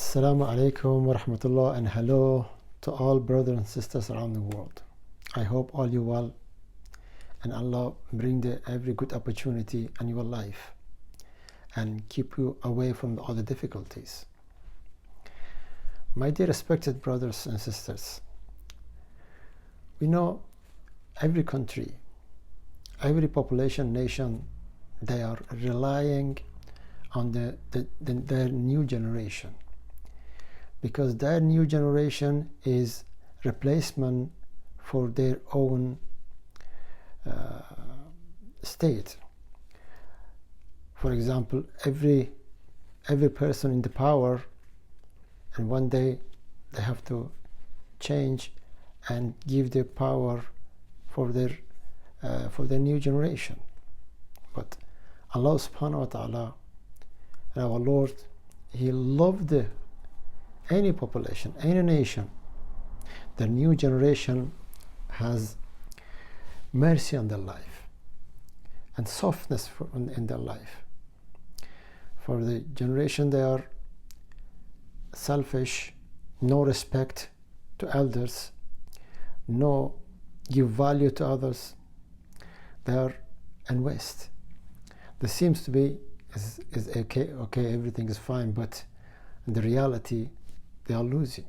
Assalamu alaikum wa rahmatullah, and hello to all brothers and sisters around the world. I hope all you well and Allah bring every good opportunity in your life and keep you away from all the difficulties. My dear respected brothers and sisters, we know every country, every population, nation, they are relying on their new generation, because their new generation is replacement for their own state. For example, every person in the power, and one day they have to change and give their power for their new generation. But Allah subhanahu wa ta'ala and our Lord, He loved any population, any nation. The new generation has mercy on their life and softness in their life. For the generation, they are selfish, no respect to elders, no give value to others. They are in waste. There seems to be is okay, everything is fine, but in the reality, they are losing.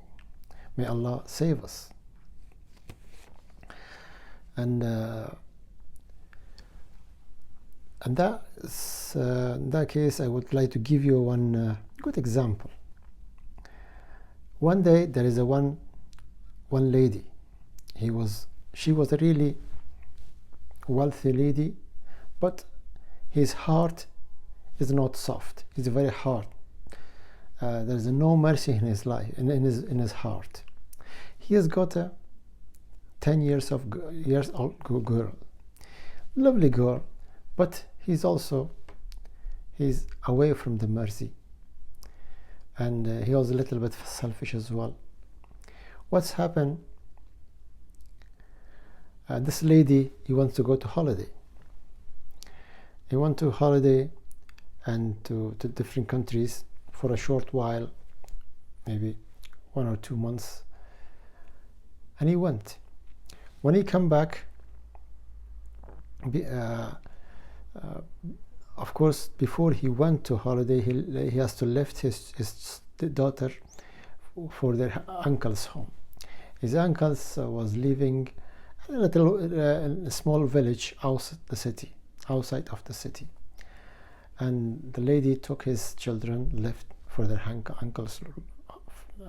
May Allah save us. And in that case, I would like to give you one good example. One day there is one lady. She was a really wealthy lady, but his heart is not soft. He's very hard. There is no mercy in his life, in his heart. He has got a 10 years old girl, lovely girl, but he's away from the mercy, and he was a little bit selfish as well. What's happened? This lady, he wants to go to holiday. He went to holiday and to different countries for a short while, maybe 1 or 2 months, and he went. When he come back, of course, before he went to holiday, he has to left his daughter for their uncle's home. His uncle's was living in a little small village outside of the city. And the lady took his children, left for their uncle's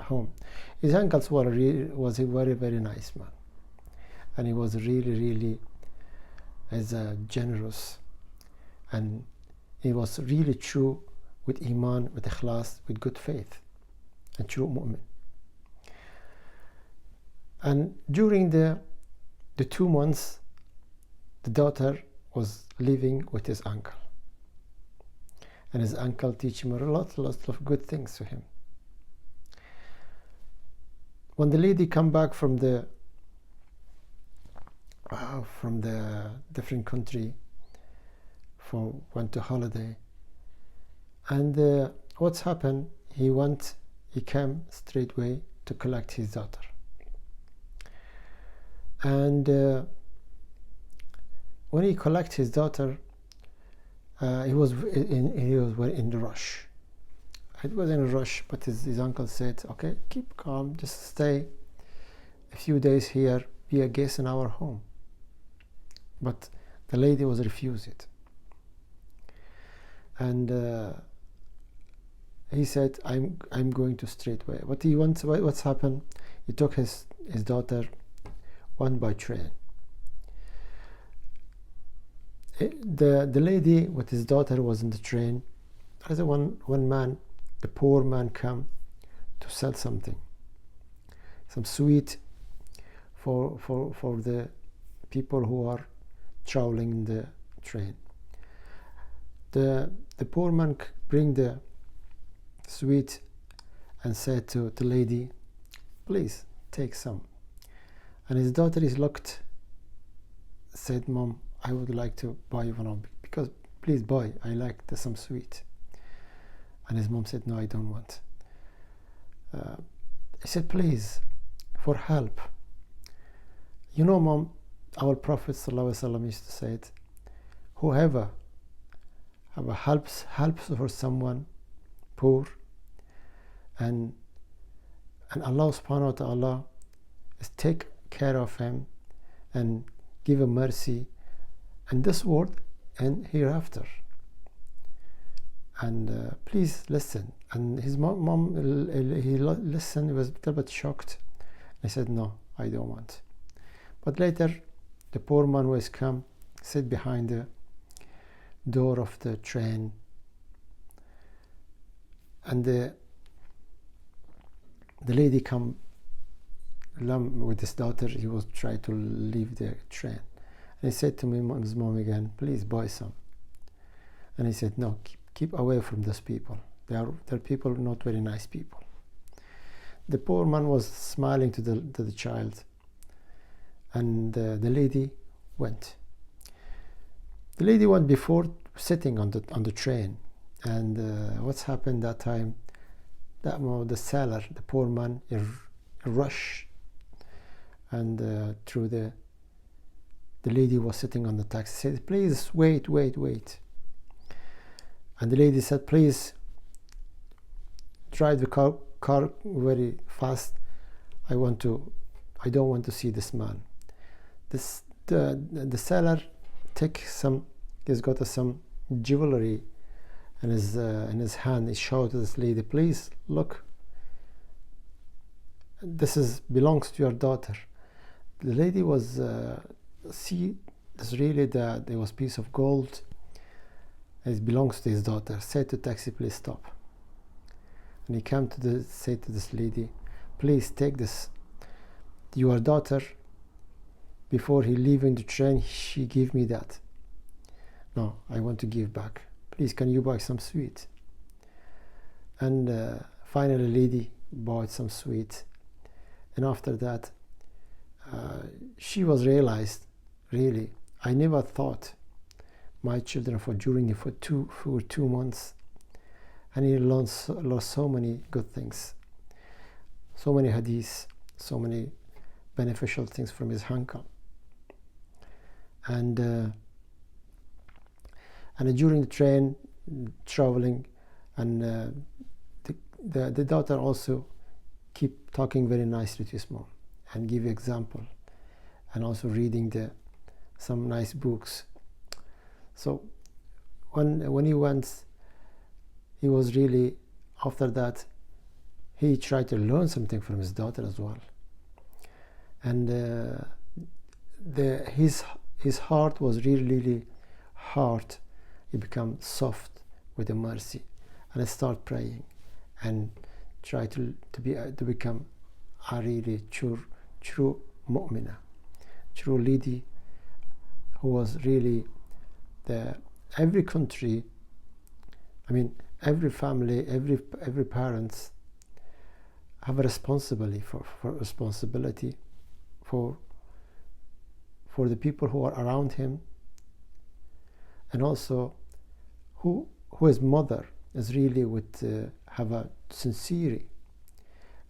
home. His uncle was a very, very nice man, and he was really generous, and he was really true with iman, with ikhlas, with good faith, and true mu'min. And during the 2 months, the daughter was living with his uncle. And his uncle teach him lots of good things to him. When the lady come back from the different country, went to holiday, and what's happened? He came straightway to collect his daughter, and when he collect his daughter, he was in the rush. It was in a rush, but his uncle said, "Okay, keep calm, just stay a few days here, be a guest in our home." But the lady was refused, and he said, "I'm going to straightway." What's happened? He took his daughter, went by train. The lady with his daughter was in the train. There's one man, the poor man, come to sell something, some sweet for the people who are traveling in the train. The poor man bring the sweet and said to the lady, "Please take some." And his daughter said, "Mom, I would like to buy one, because please buy, I like some sweet." And his mom said, "No, I don't want." he said, please, for help. You know, Mom, our Prophet ﷺ used to say it, whoever helps for someone poor, and Allah subhanahu wa ta'ala is take care of him and give him mercy in this world and hereafter. And please listen. And his mom he listened, he was a little bit shocked. He said, no, I don't want. But later, the poor man was come, sit behind the door of the train, and the lady come with his daughter. He was trying to leave the train, and he said to me, his mom again, please buy some. And he said, no, keep away from those people. They're people, not very nice people. The poor man was smiling to the child, and the lady went. The lady went before sitting on the train, and what's happened that time? That the seller, the poor man, he rushed, and through the lady was sitting on the taxi. Said, please wait. And the lady said, please drive the car very fast. I don't want to see this man. The seller he's got some jewelry in his hand. He showed to this lady, please look, this belongs to your daughter. The lady was see, this really there was piece of gold. It belongs to his daughter. Said to taxi, please stop. And he came to say to this lady, please take this. Your daughter, before he leaving the train, she gave me that. No, I want to give back. Please, can you buy some sweet? And finally, lady bought some sweet. And after that, she was realized, really, I never thought my children for 2 months, and he lost so many good things, so many hadiths, so many beneficial things from his uncle. And during the train traveling, and the daughter also keep talking very nicely to his mom and give example, and also reading some nice books. So when he went, he was really, after that, he tried to learn something from his daughter as well. And his heart was really hard. He became soft with the mercy, and I start praying and try to become a really true mu'mina, true lady, who was really every country, I mean every family, every parents have a responsibility for the people who are around him, and also who his mother is really have a sincerity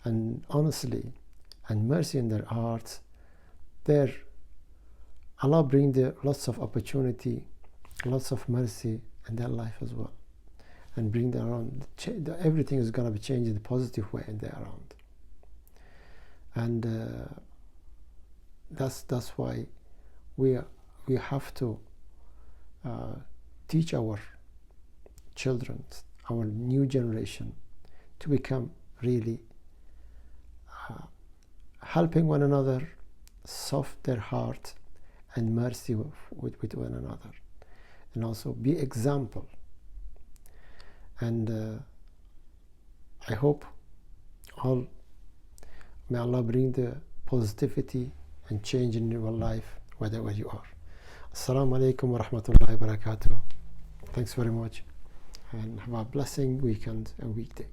and honestly and mercy in their hearts. There Allah bring lots of opportunity, lots of mercy in their life as well, and bring their own everything is going to be changed in a positive way in their around. And that's why we have to teach our children, our new generation, to become really helping one another, soft their heart, and mercy with one another, and also be example. And I hope may Allah bring the positivity and change in your life wherever you are. Assalamu alaikum wa rahmatullahi wa barakatuh. Thanks very much, and have a blessing weekend and weekday.